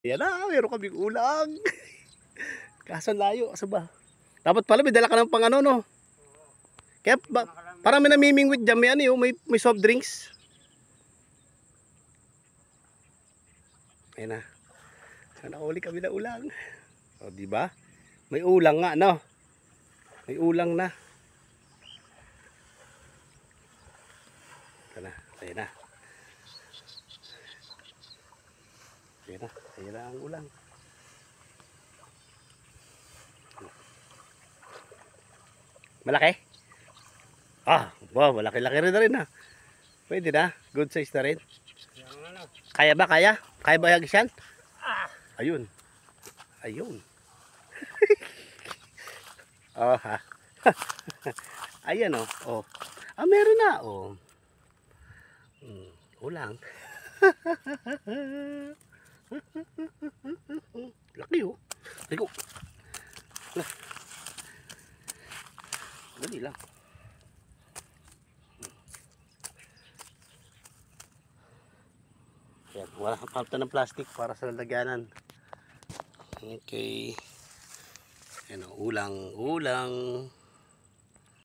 Yan na, meron kaming ulang. Kaso layo, asa ba? Dapat pala may dala ka ng pang ano, no? Kaya parang may namimingwit dyan, may ano yun, may soft drinks. Ayun na. Nakahuli kami na ulang. O, di ba? May ulang nga, no? May ulang na. Ito na, ayun na. Ayun na ang ulang. Malaki? Ah, wow, malaki-laki rin na rin ha. Pwede na, good size na rin. Kaya ba, kaya? Kaya ba hagis yan? Ayun. Ayun. Oh, ha. Ayan oh. Oh. Ah, meron na. Oh. Ulang. Laki oh. Ligo. Dali lang. Yan, wala kang palta ng plastic para sa lalagyanan. Okay. Yan oh, ulang.